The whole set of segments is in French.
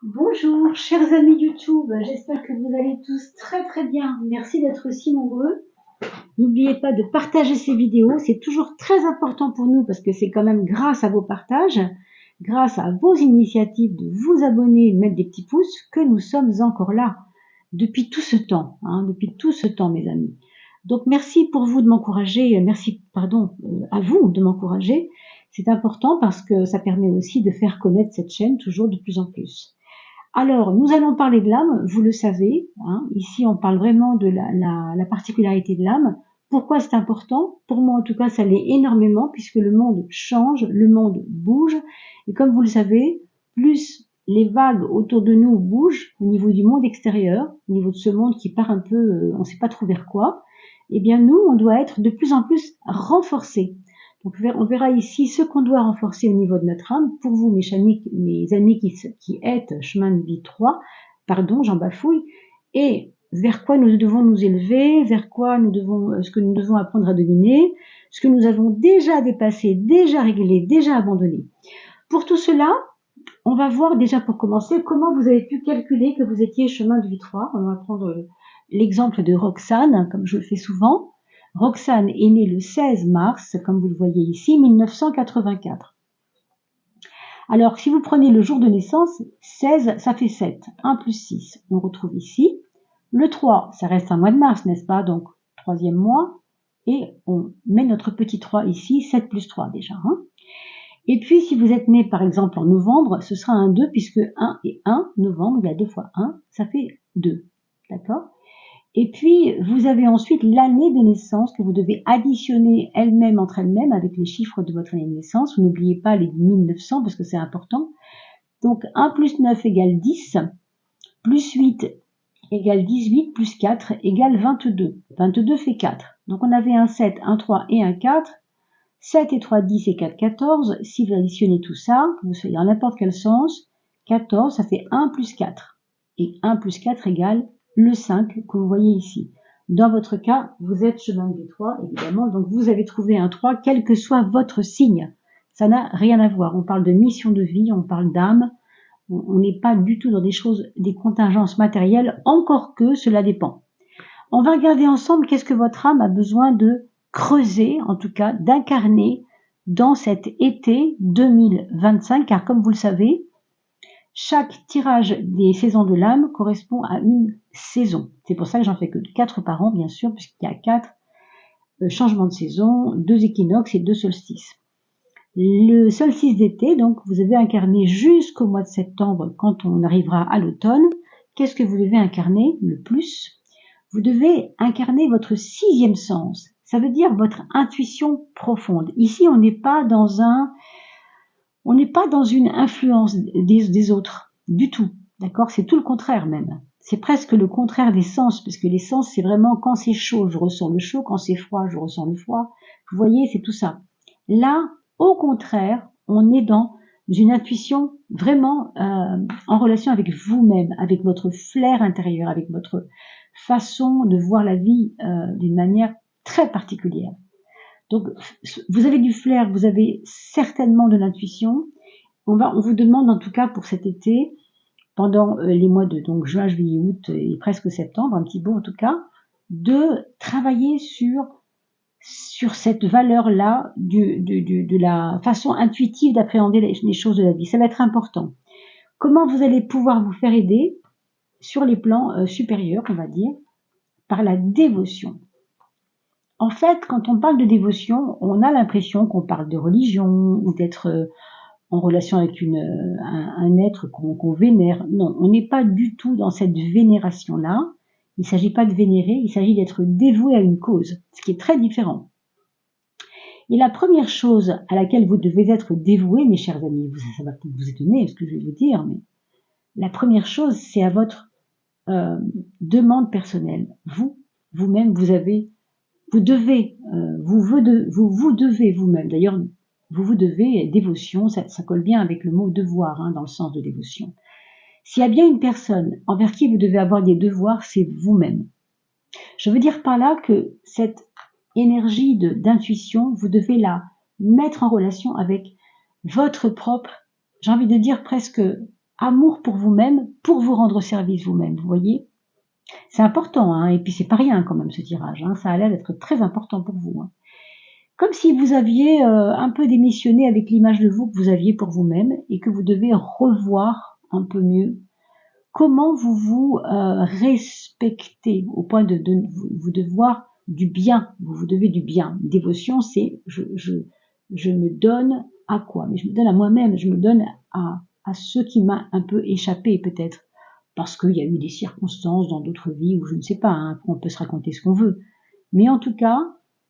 Bonjour, chers amis YouTube, j'espère que vous allez tous très bien. Merci d'être si nombreux. N'oubliez pas de partager ces vidéos, c'est toujours très important pour nous parce que c'est quand même grâce à vos partages, grâce à vos initiatives de vous abonner et de mettre des petits pouces que nous sommes encore là depuis tout ce temps, mes amis. Donc merci pour vous de m'encourager, à vous de m'encourager. C'est important parce que ça permet aussi de faire connaître cette chaîne toujours de plus en plus. Alors, nous allons parler de l'âme, vous le savez, hein, ici on parle vraiment de la particularité de l'âme. Pourquoi c'est important? Pour moi en tout cas ça l'est énormément puisque le monde change, le monde bouge et comme vous le savez, plus les vagues autour de nous bougent au niveau du monde extérieur, au niveau de ce monde qui part un peu, on ne sait pas trop vers quoi, eh bien nous on doit être de plus en plus renforcés. Donc on verra ici ce qu'on doit renforcer au niveau de notre âme. Pour vous, mes amis qui êtes chemin de vie 3, pardon, j'en bafouille, et vers quoi nous devons nous élever, vers quoi ce que nous devons apprendre à dominer, ce que nous avons déjà dépassé, déjà réglé, déjà abandonné. Pour tout cela, on va voir déjà pour commencer comment vous avez pu calculer que vous étiez chemin de vie 3. On va prendre l'exemple de Roxane, comme je le fais souvent. Roxane est née le 16 mars, comme vous le voyez ici, 1984. Alors, si vous prenez le jour de naissance, 16, ça fait 7. 1 plus 6, on retrouve ici. Le 3, ça reste un mois de mars, n'est-ce pas? Donc, troisième mois. Et on met notre petit 3 ici, 7 plus 3 déjà. Hein. Et puis, si vous êtes né, par exemple, en novembre, ce sera un 2, puisque 1 et 1, novembre, il y a 2 fois 1, ça fait 2. D'accord? Et puis, vous avez ensuite l'année de naissance que vous devez additionner elle-même entre elles-mêmes avec les chiffres de votre année de naissance. Vous n'oubliez pas les 1900 parce que c'est important. Donc, 1 plus 9 égale 10, plus 8 égale 18, plus 4 égale 22. 22 fait 4. Donc, on avait un 7, un 3 et un 4. 7 et 3, 10 et 4, 14. Si vous additionnez tout ça, que vous soyez en n'importe quel sens, 14, ça fait 1 plus 4. Et 1 plus 4 égale le 5 que vous voyez ici. Dans votre cas, vous êtes chemin de vie 3, évidemment, donc vous avez trouvé un 3, quel que soit votre signe. Ça n'a rien à voir. On parle de mission de vie, on parle d'âme. On n'est pas du tout dans des choses, des contingences matérielles, encore que cela dépend. On va regarder ensemble qu'est-ce que votre âme a besoin de creuser, en tout cas d'incarner dans cet été 2025, car comme vous le savez, chaque tirage des saisons de l'âme correspond à une saison. C'est pour ça que j'en fais que 4 par an, bien sûr, puisqu'il y a 4 changements de saison, 2 équinoxes et 2 solstices. Le solstice d'été, donc, vous avez incarné jusqu'au mois de septembre, quand on arrivera à l'automne. Qu'est-ce que vous devez incarner le plus? Vous devez incarner votre 6e sens. Ça veut dire votre intuition profonde. Ici, on n'est pas dans une influence des autres, du tout. D'accord? C'est tout le contraire même. C'est presque le contraire des sens, parce que les sens, c'est vraiment quand c'est chaud, je ressens le chaud, quand c'est froid, je ressens le froid. Vous voyez, c'est tout ça. Là, au contraire, on est dans une intuition vraiment en relation avec vous-même, avec votre flair intérieur, avec votre façon de voir la vie d'une manière très particulière. Donc, vous avez du flair, vous avez certainement de l'intuition. On vous demande en tout cas pour cet été, pendant les mois de donc juin, juillet, août et presque septembre, un petit peu en tout cas, de travailler sur cette valeur-là de la façon intuitive d'appréhender les choses de la vie. Ça va être important. Comment vous allez pouvoir vous faire aider sur les plans supérieurs, on va dire, par la dévotion. En fait, quand on parle de dévotion, on a l'impression qu'on parle de religion ou d'être en relation avec un être qu'on vénère. Non, on n'est pas du tout dans cette vénération-là. Il ne s'agit pas de vénérer, il s'agit d'être dévoué à une cause, ce qui est très différent. Et la première chose à laquelle vous devez être dévoué, mes chers amis, ça va peut-être vous étonner ce que je vais vous dire, mais la première chose, c'est à votre demande personnelle. Vous-même, vous devez vous-même. D'ailleurs, vous devez dévotion, ça colle bien avec le mot devoir, hein, dans le sens de dévotion. S'il y a bien une personne envers qui vous devez avoir des devoirs, c'est vous-même. Je veux dire par là que cette énergie d'intuition, vous devez la mettre en relation avec votre propre, j'ai envie de dire presque amour pour vous-même, pour vous rendre service vous-même, vous voyez. C'est important, hein, et puis c'est pas rien quand même ce tirage, hein, ça a l'air d'être très important pour vous. Hein. Comme si vous aviez un peu démissionné avec l'image de vous que vous aviez pour vous-même et que vous devez revoir un peu mieux comment vous vous respectez au point de vous devoir du bien, vous vous devez du bien. Dévotion, c'est je me donne à quoi? Mais je me donne à moi-même, je me donne à ce qui m'a un peu échappé peut-être, parce qu'il y a eu des circonstances dans d'autres vies où je ne sais pas, hein, on peut se raconter ce qu'on veut. Mais en tout cas,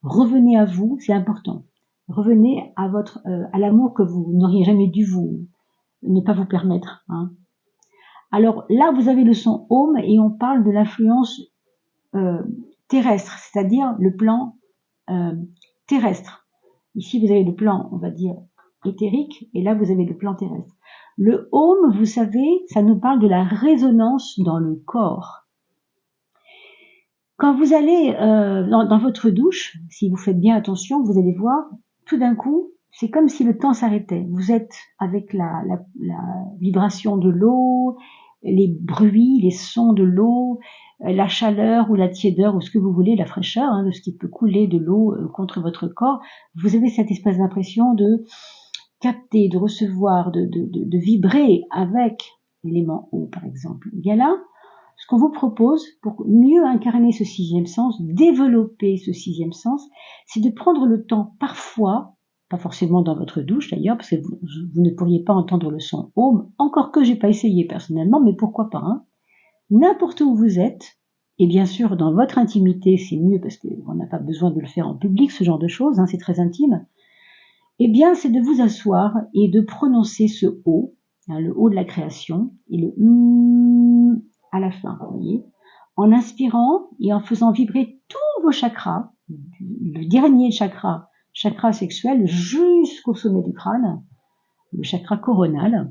revenez à vous, c'est important. Revenez à votre à l'amour que vous n'auriez jamais dû vous ne pas vous permettre. Hein. Alors là, vous avez le son Om et on parle de l'influence terrestre, c'est-à-dire le plan terrestre. Ici, vous avez le plan, on va dire, éthérique, et là, vous avez le plan terrestre. Le Om, vous savez, ça nous parle de la résonance dans le corps. Quand vous allez dans votre douche, si vous faites bien attention, vous allez voir, tout d'un coup, c'est comme si le temps s'arrêtait. Vous êtes avec la vibration de l'eau, les bruits, les sons de l'eau, la chaleur ou la tiédeur ou ce que vous voulez, la fraîcheur, hein, de ce qui peut couler de l'eau contre votre corps. Vous avez cette espèce d'impression de capter, de recevoir, de vibrer avec l'élément eau, par exemple. Et bien là, ce qu'on vous propose pour mieux incarner ce sixième sens, développer ce sixième sens, c'est de prendre le temps parfois, pas forcément dans votre douche d'ailleurs, parce que vous ne pourriez pas entendre le son Om, encore que j'ai pas essayé personnellement, mais pourquoi pas, hein. N'importe où vous êtes, et bien sûr dans votre intimité, c'est mieux parce qu'on n'a pas besoin de le faire en public, ce genre de choses, hein, c'est très intime, eh bien c'est de vous asseoir et de prononcer ce O, hein, le O de la création, et le à la fin, vous voyez, en inspirant et en faisant vibrer tous vos chakras, le dernier chakra, chakra sexuel, jusqu'au sommet du crâne, le chakra coronal,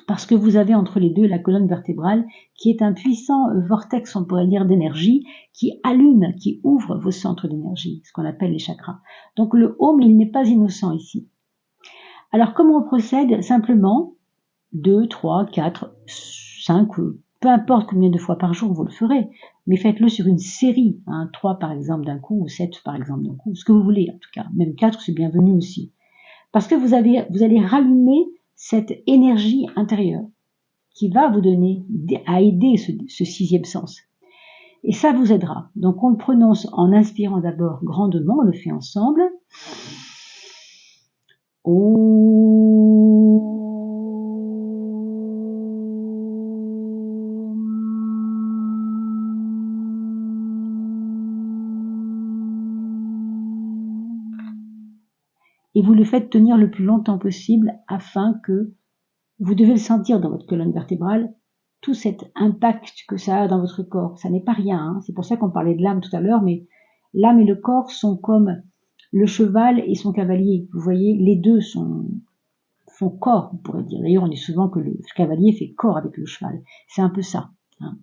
parce que vous avez entre les deux la colonne vertébrale qui est un puissant vortex, on pourrait dire, d'énergie qui allume, qui ouvre vos centres d'énergie, ce qu'on appelle les chakras. Donc le Om, il n'est pas innocent ici. Alors comment on procède? Simplement 2, 3, 4, 5, peu importe combien de fois par jour vous le ferez, mais faites-le sur une série, hein, 3 par exemple d'un coup, ou 7 par exemple d'un coup, ce que vous voulez en tout cas, même 4 c'est bienvenu aussi. Parce que vous allez rallumer cette énergie intérieure qui va vous donner, à aider ce sixième sens. Et ça vous aidera. Donc on le prononce en inspirant d'abord grandement, on le fait ensemble. Et vous le faites tenir le plus longtemps possible afin que vous devez le sentir dans votre colonne vertébrale, tout cet impact que ça a dans votre corps. Ça n'est pas rien, hein. C'est pour ça qu'on parlait de l'âme tout à l'heure, mais l'âme et le corps sont comme le cheval et son cavalier. Vous voyez, les deux font corps, on pourrait dire. D'ailleurs, on dit souvent que le cavalier fait corps avec le cheval. C'est un peu ça. Hein.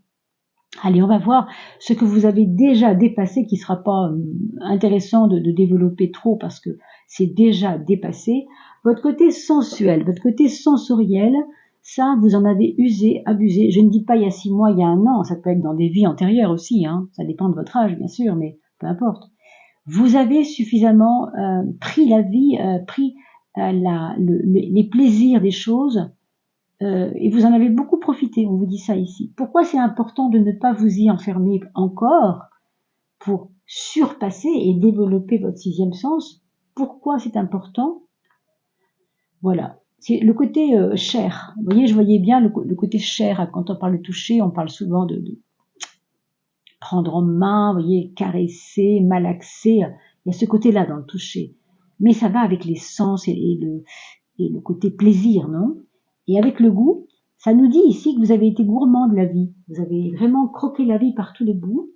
Allez, on va voir ce que vous avez déjà dépassé, qui ne sera pas intéressant de développer trop parce que c'est déjà dépassé. Votre côté sensuel, votre côté sensoriel, ça, vous en avez usé, abusé. Je ne dis pas il y a 6 mois, il y a 1 an, ça peut être dans des vies antérieures aussi, hein. Ça dépend de votre âge, bien sûr, mais peu importe. Vous avez suffisamment pris la vie, pris les plaisirs des choses, et vous en avez beaucoup profité, on vous dit ça ici. Pourquoi c'est important de ne pas vous y enfermer encore pour surpasser et développer votre sixième sens? Pourquoi c'est important? Voilà. C'est le côté chair. Vous voyez, je voyais bien le côté chair. Quand on parle de toucher, on parle souvent de prendre en main, vous voyez, caresser, malaxer. Il y a ce côté-là dans le toucher. Mais ça va avec les sens et le côté plaisir, non? Et avec le goût, ça nous dit ici que vous avez été gourmand de la vie. Vous avez vraiment croqué la vie par tous les bouts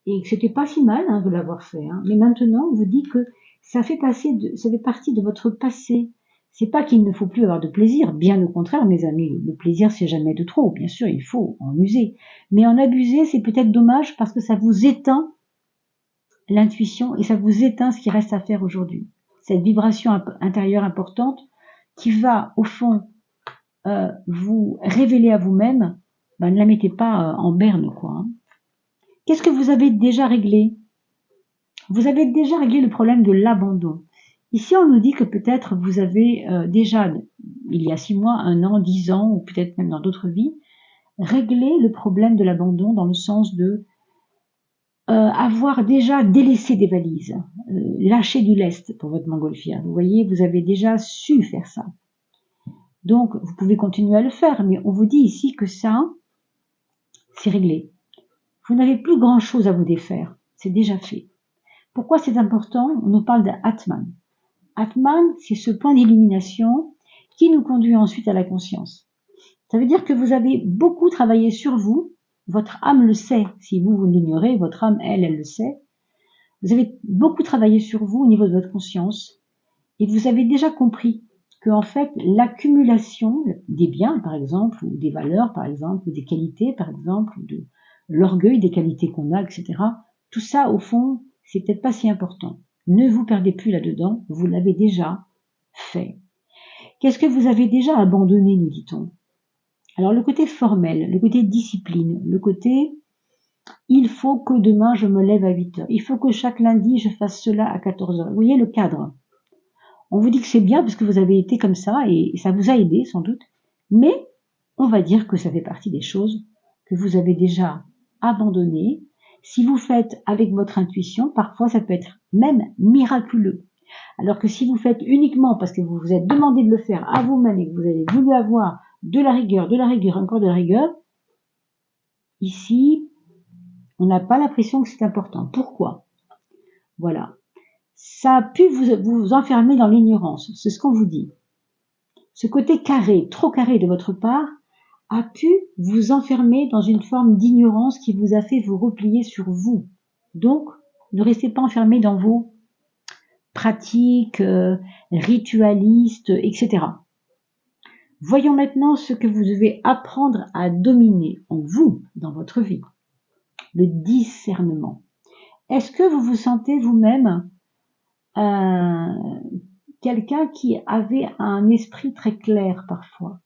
et que c'était pas si mal hein, de l'avoir fait. Hein. Mais maintenant, on vous dit que ça fait partie de votre passé. C'est pas qu'il ne faut plus avoir de plaisir, bien au contraire, mes amis. Le plaisir, c'est jamais de trop. Bien sûr, il faut en user. Mais en abuser, c'est peut-être dommage parce que ça vous éteint l'intuition et ça vous éteint ce qui reste à faire aujourd'hui. Cette vibration intérieure importante qui va, au fond, vous révélez à vous-même, ne la mettez pas en berne, quoi. Hein. Qu'est-ce que vous avez déjà réglé? Vous avez déjà réglé le problème de l'abandon. Ici, on nous dit que peut-être vous avez déjà, il y a 6 mois, 1 an, 10 ans, ou peut-être même dans d'autres vies, réglé le problème de l'abandon dans le sens de avoir déjà délaissé des valises, lâché du lest pour votre montgolfière. Vous voyez, vous avez déjà su faire ça. Donc, vous pouvez continuer à le faire, mais on vous dit ici que ça, c'est réglé. Vous n'avez plus grand-chose à vous défaire. C'est déjà fait. Pourquoi c'est important? On nous parle d'Atman. Atman, c'est ce point d'illumination qui nous conduit ensuite à la conscience. Ça veut dire que vous avez beaucoup travaillé sur vous. Votre âme le sait. Si vous l'ignorez, votre âme, elle le sait. Vous avez beaucoup travaillé sur vous au niveau de votre conscience. Et vous avez déjà compris que, en fait, l'accumulation des biens, par exemple, ou des valeurs, par exemple, ou des qualités, par exemple, ou de l'orgueil des qualités qu'on a, etc., tout ça, au fond, c'est peut-être pas si important. Ne vous perdez plus là-dedans, vous l'avez déjà fait. Qu'est-ce que vous avez déjà abandonné, nous dit-on? Alors, le côté formel, le côté discipline, le côté il faut que demain je me lève à 8 heures, il faut que chaque lundi je fasse cela à 14 heures. Vous voyez le cadre? On vous dit que c'est bien parce que vous avez été comme ça et ça vous a aidé sans doute, mais on va dire que ça fait partie des choses que vous avez déjà abandonnées. Si vous faites avec votre intuition, parfois ça peut être même miraculeux. Alors que si vous faites uniquement parce que vous vous êtes demandé de le faire à vous-même et que vous avez voulu avoir de la rigueur, encore de la rigueur, ici, on n'a pas l'impression que c'est important. Pourquoi? Voilà. Ça a pu vous enfermer dans l'ignorance. C'est ce qu'on vous dit. Ce côté carré, trop carré de votre part, a pu vous enfermer dans une forme d'ignorance qui vous a fait vous replier sur vous. Donc, ne restez pas enfermé dans vos pratiques ritualistes, etc. Voyons maintenant ce que vous devez apprendre à dominer en vous, dans votre vie. Le discernement. Est-ce que vous vous sentez vous-même quelqu'un qui avait un esprit très clair parfois?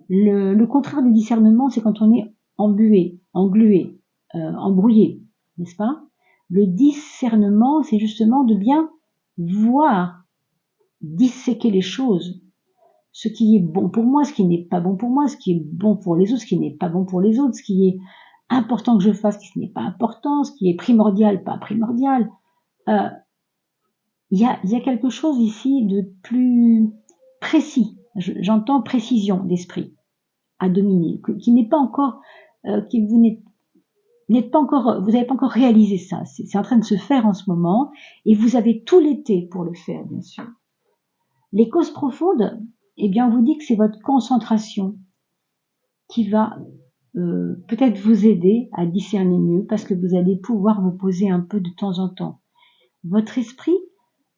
Le contraire du discernement, c'est quand on est embué, englué, embrouillé, n'est-ce pas? Le discernement, c'est justement de bien voir, disséquer les choses, ce qui est bon pour moi, ce qui n'est pas bon pour moi, ce qui est bon pour les autres, ce qui n'est pas bon pour les autres, ce qui est important que je fasse, ce qui n'est pas important, ce qui est primordial, pas primordial. Il y a quelque chose ici de plus précis, j'entends précision d'esprit à dominer, qui n'est pas encore, qui vous n'êtes pas encore, vous n'avez pas encore réalisé ça. C'est en train de se faire en ce moment, et vous avez tout l'été pour le faire, bien sûr. Les causes profondes, eh bien, on vous dit que c'est votre concentration qui va peut-être vous aider à discerner mieux, parce que vous allez pouvoir vous poser un peu de temps en temps. Votre esprit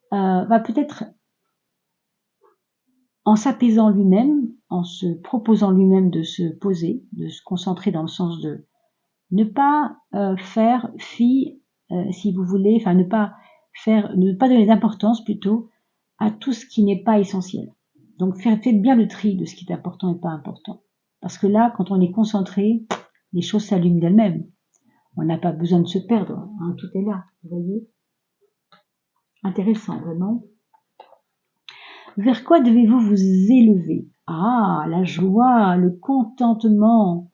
va peut-être, en s'apaisant lui-même, en se proposant lui-même de se poser, de se concentrer dans le sens de ne pas faire fi, si vous voulez, enfin ne pas donner d'importance plutôt à tout ce qui n'est pas essentiel. Donc faites bien le tri de ce qui est important et pas important. Parce que là, quand on est concentré, les choses s'allument d'elles-mêmes. On n'a pas besoin de se perdre, hein, tout est là, vous voyez. Intéressant, vraiment. Vers quoi devez-vous vous élever? Ah, la joie, le contentement.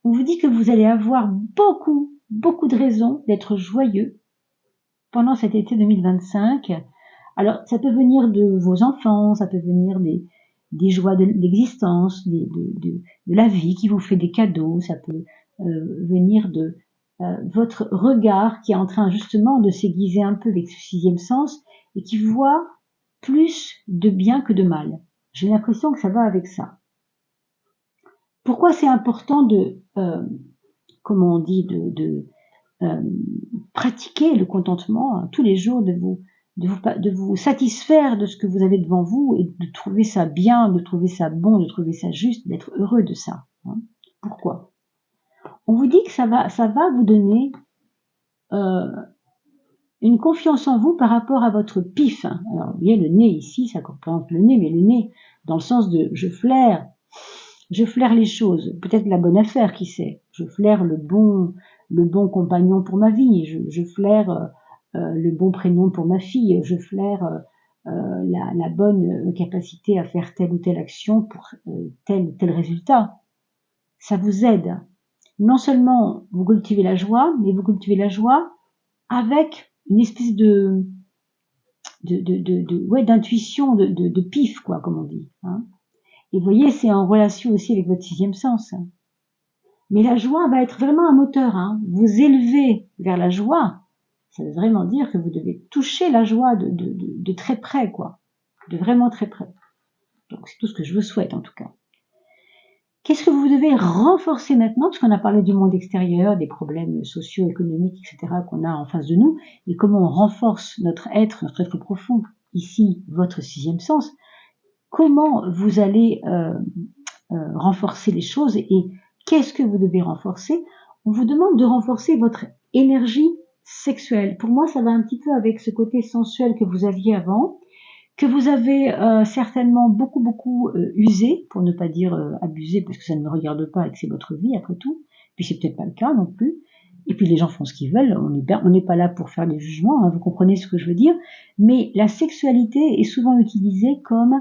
On vous dit que vous allez avoir beaucoup de raisons d'être joyeux pendant cet été 2025. Alors, ça peut venir de vos enfants, ça peut venir des joies de l'existence, de la vie qui vous fait des cadeaux, ça peut venir de votre regard qui est en train justement de s'aiguiser un peu avec ce 6e sens et qui voit plus de bien que de mal. J'ai l'impression que ça va avec ça. Pourquoi c'est important de, comment on dit, de pratiquer le contentement hein, tous les jours, de vous satisfaire de ce que vous avez devant vous et de trouver ça bien, de trouver ça bon, de trouver ça juste, d'être heureux de ça. Hein. Pourquoi? On vous dit que ça va vous donner une confiance en vous par rapport à votre pif. Hein. Alors, vous voyez, le nez ici, ça représente le nez, mais le nez dans le sens de je flaire Je flaire les choses, peut-être la bonne affaire, qui sait. Je flaire le bon compagnon pour ma vie. Je flaire le bon prénom pour ma fille. Je flaire la bonne capacité à faire telle ou telle action pour tel ou tel résultat. Ça vous aide. Non seulement vous cultivez la joie, mais vous cultivez la joie avec une espèce d'intuition, de pif, quoi, comme on dit. Hein. Et vous voyez, c'est en relation aussi avec votre sixième sens. Mais la joie va être vraiment un moteur. Hein. Vous élevez vers la joie, ça veut vraiment dire que vous devez toucher la joie de très près, quoi. De vraiment très près. Donc c'est tout ce que je vous souhaite en tout cas. Qu'est-ce que vous devez renforcer maintenant, parce qu'on a parlé du monde extérieur, des problèmes socio-économiques, etc. qu'on a en face de nous, et comment on renforce notre être profond, ici, votre sixième sens. Comment vous allez renforcer les choses et qu'est-ce que vous devez renforcer? On vous demande de renforcer votre énergie sexuelle. Pour moi, ça va un petit peu avec ce côté sensuel que vous aviez avant, que vous avez certainement beaucoup usé, pour ne pas dire abusé, parce que ça ne me regarde pas et que c'est votre vie après tout, puis c'est peut-être pas le cas non plus, et puis les gens font ce qu'ils veulent, on n'est pas là pour faire des jugements, hein, vous comprenez ce que je veux dire, mais la sexualité est souvent utilisée comme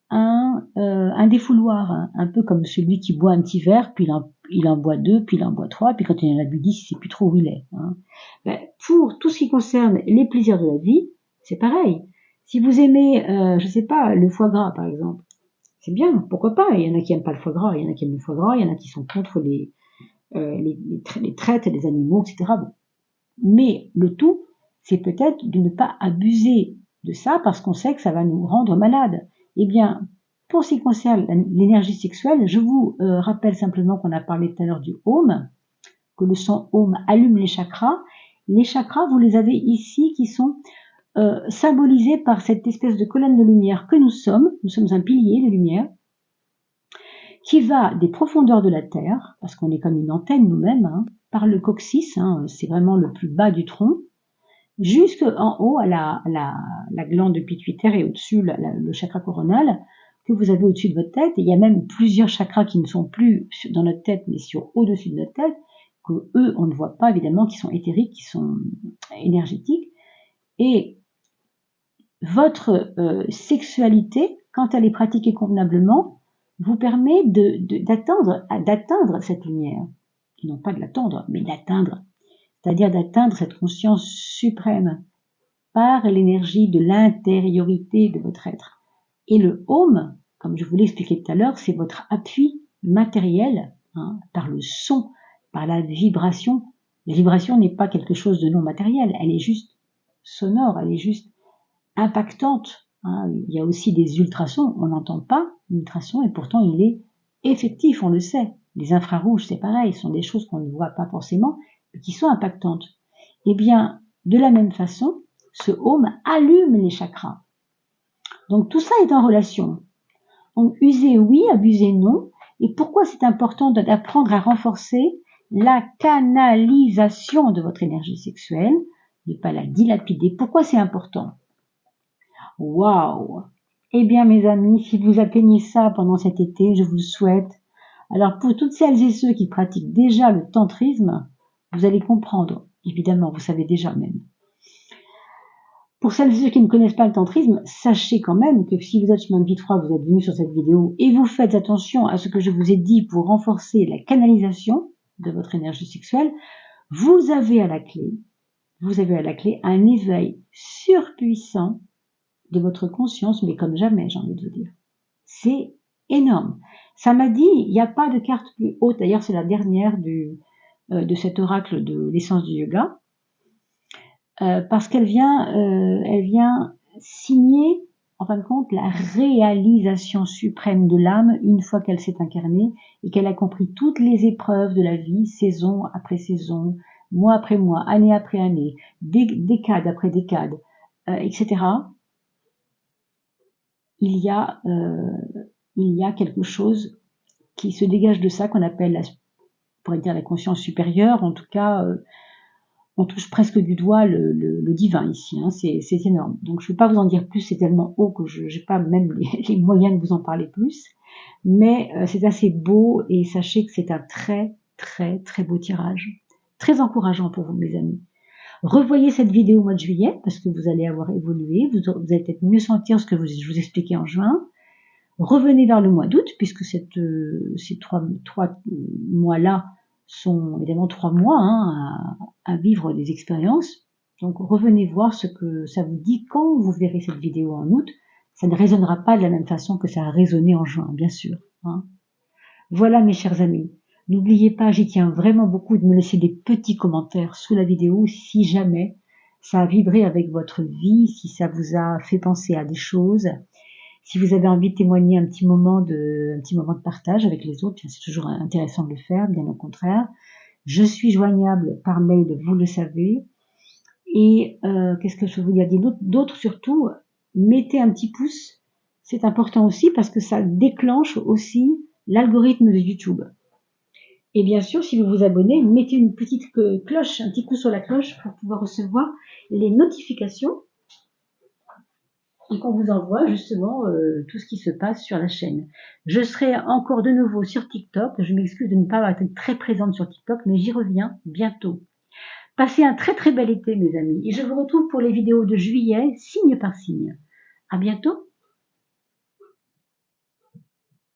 un défouloir, hein, un peu comme celui qui boit un petit verre, puis il en boit deux, puis il en boit trois, puis quand il en a bu 10, il sait plus trop où il est. Hein. Ben, pour tout ce qui concerne les plaisirs de la vie, c'est pareil. Si vous aimez, je sais pas, le foie gras par exemple, c'est bien, pourquoi pas. Il y en a qui aiment pas le foie gras, il y en a qui aiment le foie gras, il y en a qui sont contre les traites des animaux, etc. Bon. Mais le tout, c'est peut-être de ne pas abuser de ça parce qu'on sait que ça va nous rendre malades. Eh bien, pour ce qui concerne l'énergie sexuelle, je vous rappelle simplement qu'on a parlé tout à l'heure du Om, que le son Om allume les chakras. Les chakras, vous les avez ici qui sont symbolisés par cette espèce de colonne de lumière que nous sommes. Nous sommes un pilier de lumière qui va des profondeurs de la Terre, parce qu'on est comme une antenne nous-mêmes, hein, par le coccyx, hein, c'est vraiment le plus bas du tronc, jusqu'en haut à la glande pituitaire et au-dessus le chakra coronal que vous avez au-dessus de votre tête. Et il y a même plusieurs chakras qui ne sont plus dans notre tête, mais au-dessus de notre tête, que eux, on ne voit pas évidemment, qui sont éthériques, qui sont énergétiques. Et votre sexualité, quand elle est pratiquée convenablement, vous permet d'atteindre cette lumière. Non pas de l'attendre, mais d'atteindre. C'est-à-dire d'atteindre cette conscience suprême par l'énergie de l'intériorité de votre être. Et le Om, comme je vous l'ai expliqué tout à l'heure, c'est votre appui matériel, hein, par le son, par la vibration. La vibration n'est pas quelque chose de non matériel, elle est juste sonore, elle est juste impactante. Hein. Il y a aussi des ultrasons, on n'entend pas l'ultrason et pourtant il est effectif, on le sait. Les infrarouges, c'est pareil, ce sont des choses qu'on ne voit pas forcément, mais qui sont impactantes. Eh bien, de la même façon, ce Om allume les chakras. Donc tout ça est en relation. Donc user oui, abuser non. Et pourquoi c'est important d'apprendre à renforcer la canalisation de votre énergie sexuelle, ne pas la dilapider. Pourquoi c'est important? Waouh! Eh bien mes amis, si vous atteignez ça pendant cet été, je vous le souhaite. Alors pour toutes celles et ceux qui pratiquent déjà le tantrisme, vous allez comprendre. Évidemment, vous savez déjà même. Pour celles et ceux qui ne connaissent pas le tantrisme, sachez quand même que si vous êtes chemin de vie froid, vous êtes venu sur cette vidéo et vous faites attention à ce que je vous ai dit pour renforcer la canalisation de votre énergie sexuelle, vous avez à la clé un éveil surpuissant de votre conscience, mais comme jamais, j'ai envie de vous dire. C'est énorme. Ça m'a dit, il n'y a pas de carte plus haute, d'ailleurs c'est la dernière de cet oracle de l'essence du yoga, parce qu'elle vient signer, en fin de compte, la réalisation suprême de l'âme une fois qu'elle s'est incarnée et qu'elle a compris toutes les épreuves de la vie, saison après saison, mois après mois, année après année, décade après décade, etc. Il y a quelque chose qui se dégage de ça qu'on appelle, on pourrait dire la conscience supérieure, en tout cas, on touche presque du doigt le divin ici, hein, c'est énorme. Donc je ne vais pas vous en dire plus, c'est tellement haut que je n'ai pas même les moyens de vous en parler plus. Mais c'est assez beau et sachez que c'est un très, très, très beau tirage. Très encourageant pour vous, mes amis. Revoyez cette vidéo au mois de juillet parce que vous allez avoir évolué. Vous allez peut-être mieux sentir ce que je vous expliquais en juin. Revenez vers le mois d'août puisque ces trois mois-là sont évidemment 3 mois hein, à vivre des expériences. Donc revenez voir ce que ça vous dit quand vous verrez cette vidéo en août. Ça ne résonnera pas de la même façon que ça a résonné en juin, bien sûr. Hein. Voilà mes chers amis. N'oubliez pas, j'y tiens vraiment beaucoup, de me laisser des petits commentaires sous la vidéo si jamais ça a vibré avec votre vie, si ça vous a fait penser à des choses. Si vous avez envie de témoigner un petit moment de partage avec les autres, c'est toujours intéressant de le faire, bien au contraire. Je suis joignable par mail, vous le savez. Et qu'est-ce que je veux vous dire d'autre surtout, mettez un petit pouce, c'est important aussi parce que ça déclenche aussi l'algorithme de YouTube. Et bien sûr, si vous vous abonnez, mettez une petite cloche, un petit coup sur la cloche pour pouvoir recevoir les notifications et qu'on vous envoie justement tout ce qui se passe sur la chaîne. Je serai encore de nouveau sur TikTok. Je m'excuse de ne pas avoir été très présente sur TikTok, mais j'y reviens bientôt. Passez un très très bel été, mes amis. Et je vous retrouve pour les vidéos de juillet, signe par signe. À bientôt.